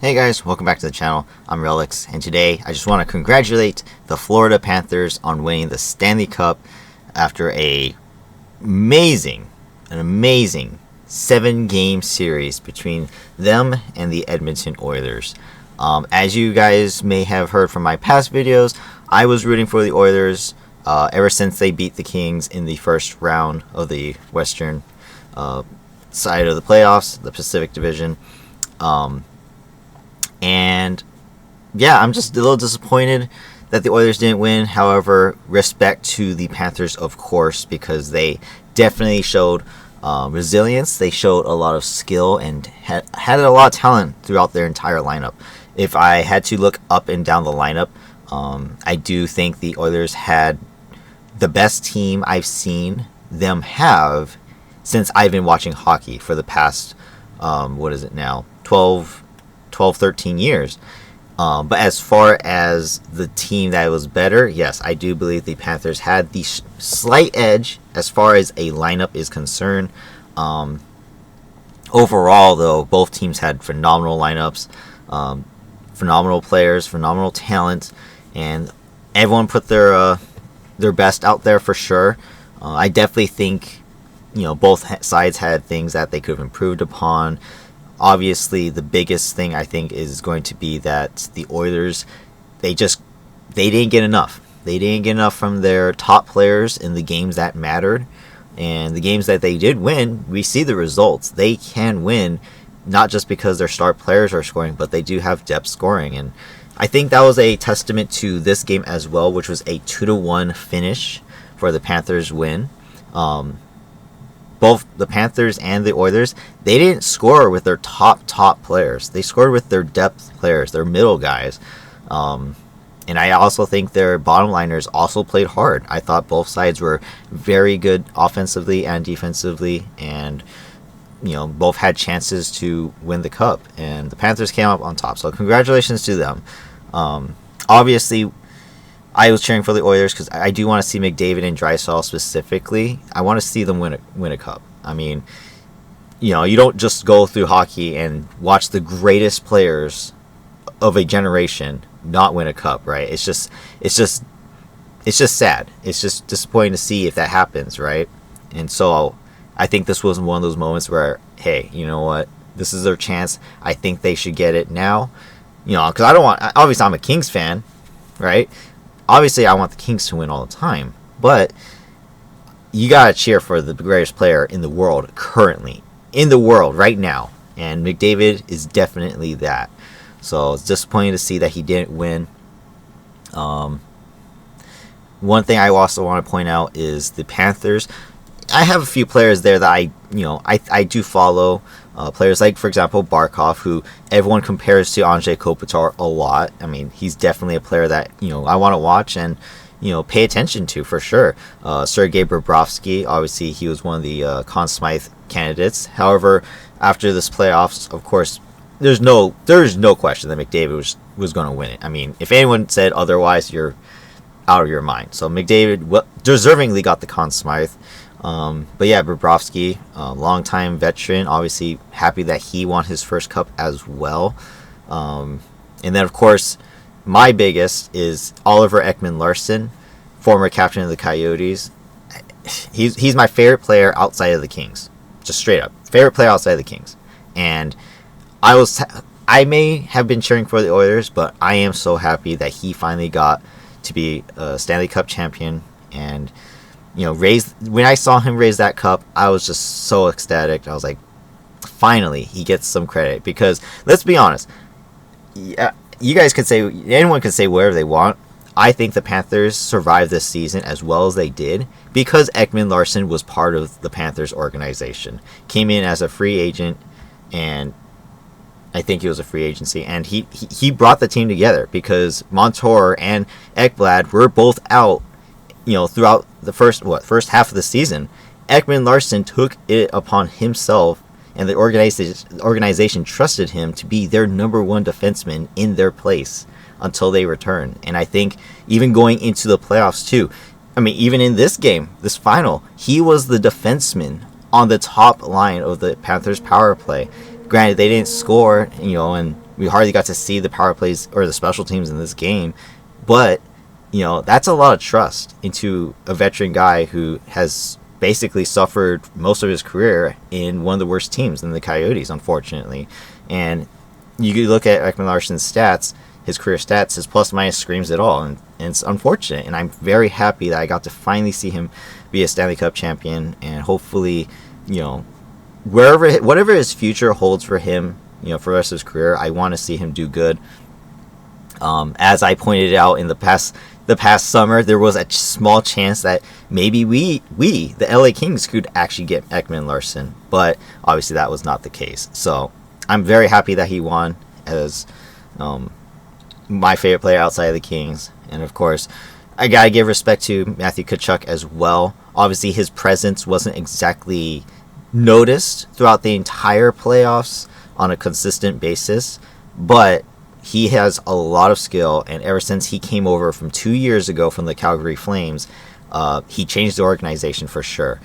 Hey guys, welcome back to the channel. I'm Relix, and today I just want to congratulate the Florida Panthers on winning the Stanley Cup after an amazing 7-game series between them and the Edmonton Oilers. As you guys may have heard from my past videos, I was rooting for the Oilers ever since they beat the Kings in the first round of the Western side of the playoffs, the Pacific Division. And yeah, I'm just a little disappointed that the Oilers didn't win. However, respect to the Panthers, of course, because they definitely showed resilience. They showed a lot of skill and had a lot of talent throughout their entire lineup. If I had to look up and down the lineup, I do think the Oilers had the best team I've seen them have since I've been watching hockey for the past, 13 years. But as far as the team that was better, yes, I do believe the Panthers had the slight edge as far as a lineup is concerned. Overall, though, both teams had phenomenal lineups, phenomenal players, phenomenal talent, and everyone put their best out there for sure. I definitely think, both sides had things that they could have improved upon. Obviously, the biggest thing I think is going to be that the Oilers, they didn't get enough. They didn't get enough from their top players in the games that mattered. And the games that they did win, we see the results. They can win, not just because their star players are scoring, but they do have depth scoring. And I think that was a testament to this game as well, which was a 2-1 finish for the Panthers win. Both the Panthers and the Oilers, they didn't score with their top players. They scored with their depth players, their middle guys. And I also think their bottom liners also played hard. I thought both sides were very good offensively and defensively, and both had chances to win the cup. And the Panthers came up on top. So congratulations to them. Obviously, I was cheering for the Oilers because I do want to see McDavid and Draisaitl specifically. I want to see them win a cup. I mean, you don't just go through hockey and watch the greatest players of a generation not win a cup, right? It's just sad. It's just disappointing to see if that happens, right? And so I think this was one of those moments where, hey, you know what? This is their chance. I think they should get it now. Because I don't want. Obviously, I'm a Kings fan, right? Obviously, I want the Kings to win all the time, but you gotta cheer for the greatest player in the world currently, in the world right now, and McDavid is definitely that. So it's disappointing to see that he didn't win. One thing I also want to point out is the Panthers. I have a few players there that I do follow. Players like, for example, Barkov, who everyone compares to Anze Kopitar a lot. I mean, he's definitely a player that I want to watch and pay attention to for sure. Sergei Bobrovsky, obviously, he was one of the Conn Smythe candidates. However, after this playoffs, of course, there's no question that McDavid was going to win it. I mean, if anyone said otherwise, you're out of your mind. So McDavid deservingly got the Conn Smythe. But yeah, Bobrovsky, longtime veteran, obviously happy that he won his first cup as well. And then, of course, my biggest is Oliver Ekman-Larsson, former captain of the Coyotes. He's my favorite player outside of the Kings, just straight up favorite player outside of the Kings. And I may have been cheering for the Oilers, but I am so happy that he finally got to be a Stanley Cup champion. And when I saw him raise that cup, I was just so ecstatic. I was like, finally, he gets some credit. Because let's be honest, you guys could say, anyone could say whatever they want. I think the Panthers survived this season as well as they did because Ekman-Larsson was part of the Panthers organization. Came in as a free agent, and I think it was a free agency, and he brought the team together because Montour and Ekblad were both out, throughout the first half of the season. Ekman-Larsson took it upon himself, and the organization trusted him to be their number one defenseman in their place until they return. And I think even going into the playoffs too, I mean, even in this game, this final, he was the defenseman on the top line of the Panthers power play. Granted, they didn't score, and We hardly got to see the power plays or the special teams in this game, but that's a lot of trust into a veteran guy who has basically suffered most of his career in one of the worst teams in the Coyotes, unfortunately. And you look at Ekman-Larsson's stats, his career stats, his plus minus screams it all, and it's unfortunate. And I'm very happy that I got to finally see him be a Stanley Cup champion, and hopefully, whatever his future holds for him, for the rest of his career, I want to see him do good. As I pointed out in the past summer, there was a small chance that maybe we, the LA Kings, could actually get Ekman-Larsson, but obviously that was not the case. So I'm very happy that he won as my favorite player outside of the Kings. And of course, I gotta give respect to Matthew Tkachuk as well. Obviously, his presence wasn't exactly noticed throughout the entire playoffs on a consistent basis, but he has a lot of skill, and ever since he came over from 2 years ago from the Calgary Flames, he changed the organization for sure.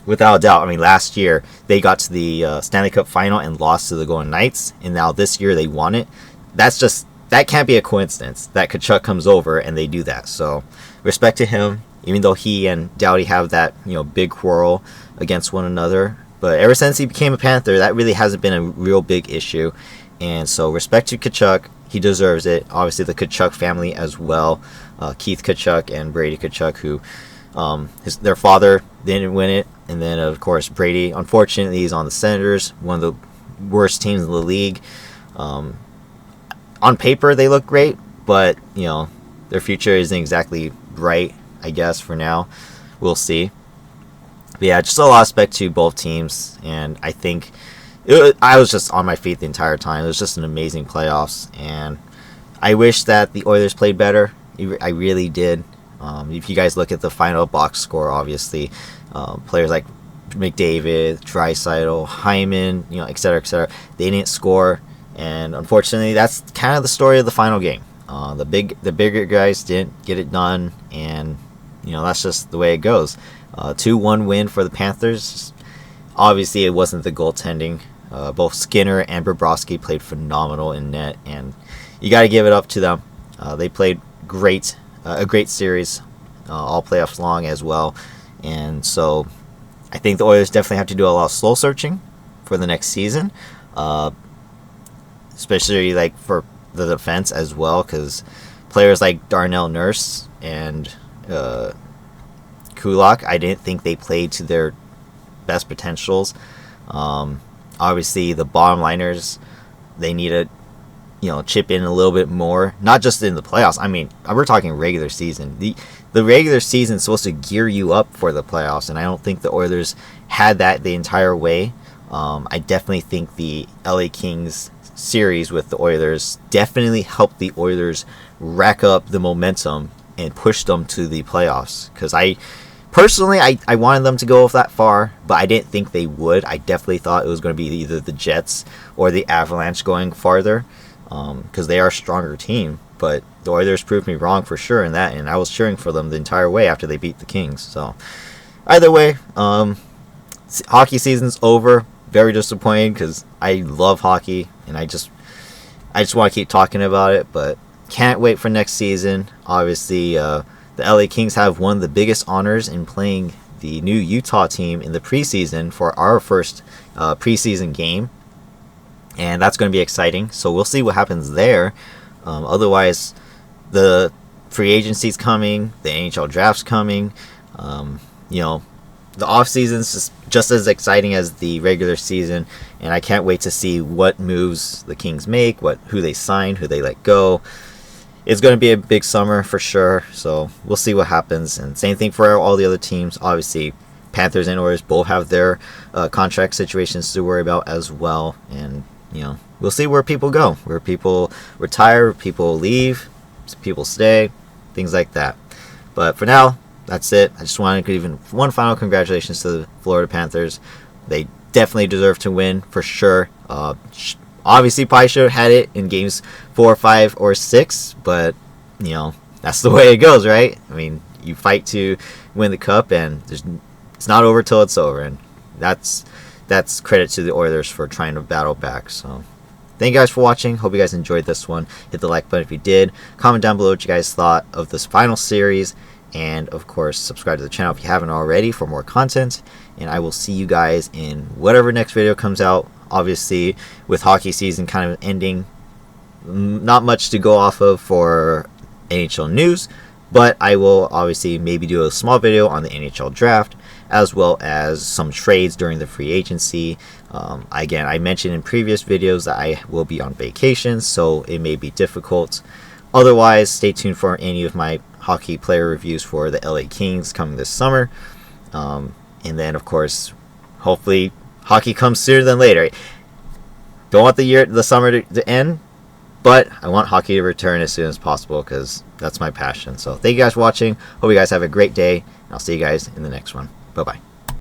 Without a doubt. I mean, last year they got to the Stanley Cup Final and lost to the Golden Knights, and now this year they won it. That can't be a coincidence that Tkachuk comes over and they do that. So respect to him, even though he and Doughty have that big quarrel against one another. But ever since he became a Panther, that really hasn't been a real big issue. And so respect to Tkachuk. He deserves it. Obviously the Tkachuk family as well. Keith Tkachuk and Brady Tkachuk, who their father didn't win it. And then, of course, Brady, unfortunately, he's on the Senators, one of the worst teams in the league. On paper, they look great, but, their future isn't exactly bright, I guess, for now. We'll see. But yeah, just a lot of respect to both teams, and I think I was just on my feet the entire time. It was just an amazing playoffs, and I wish that the Oilers played better. I really did. If you guys look at the final box score, obviously, players like McDavid, Draisaitl, Hyman, etc., they didn't score, and unfortunately, that's kind of the story of the final game. The bigger guys didn't get it done, and that's just the way it goes. 2-1 win for the Panthers. Obviously, it wasn't the goaltending. Both Skinner and Bobrovsky played phenomenal in net, and you got to give it up to them. They played great, a great series, all playoffs long as well. And so I think the Oilers definitely have to do a lot of soul searching for the next season, especially like for the defense as well, because players like Darnell Nurse and Kulak, I didn't think they played to their best potentials. Obviously, the bottom liners, they need to chip in a little bit more, not just in the playoffs. I mean, we're talking regular season. The regular season is supposed to gear you up for the playoffs, and I don't think the Oilers had that the entire way. I definitely think the LA Kings series with the Oilers definitely helped the Oilers rack up the momentum and push them to the playoffs, because Personally, I wanted them to go that far, but I didn't think they would. I definitely thought it was going to be either the Jets or the Avalanche going farther, because they are a stronger team. But the Oilers proved me wrong for sure in that, and I was cheering for them the entire way after they beat the Kings. So either way, hockey season's over. Very disappointing, because I love hockey, and I just want to keep talking about it, but can't wait for next season. Obviously, the LA Kings have won the biggest honors in playing the new Utah team in the preseason for our first preseason game. And that's going to be exciting. So we'll see what happens there. Otherwise, the free agency's coming. The NHL draft's coming. The offseason's just as exciting as the regular season. And I can't wait to see what moves the Kings make, who they sign, who they let go. It's going to be a big summer for sure, so we'll see what happens. And same thing for all the other teams. Obviously, Panthers and Oilers both have their contract situations to worry about as well. And, we'll see where people go, where people retire, people leave, people stay, things like that. But for now, that's it. I just wanted to give one final congratulations to the Florida Panthers. They definitely deserve to win for sure. Obviously, probably should have had it in games 4, 5, or 6, but, that's the way it goes, right? I mean, you fight to win the cup, and it's not over till it's over, and that's credit to the Oilers for trying to battle back. So, thank you guys for watching. Hope you guys enjoyed this one. Hit the like button if you did. Comment down below what you guys thought of this final series. And, of course, subscribe to the channel if you haven't already for more content. And I will see you guys in whatever next video comes out. Obviously, with hockey season kind of ending, not much to go off of for NHL news. But I will obviously maybe do a small video on the NHL draft, as well as some trades during the free agency. Again, I mentioned in previous videos that I will be on vacation, so it may be difficult. Otherwise, stay tuned for any of my hockey player reviews for the LA Kings coming this summer. And then, of course, hopefully hockey comes sooner than later. Don't want the summer to end, but I want hockey to return as soon as possible because that's my passion. So thank you guys for watching. Hope you guys have a great day. And I'll see you guys in the next one. Bye-bye.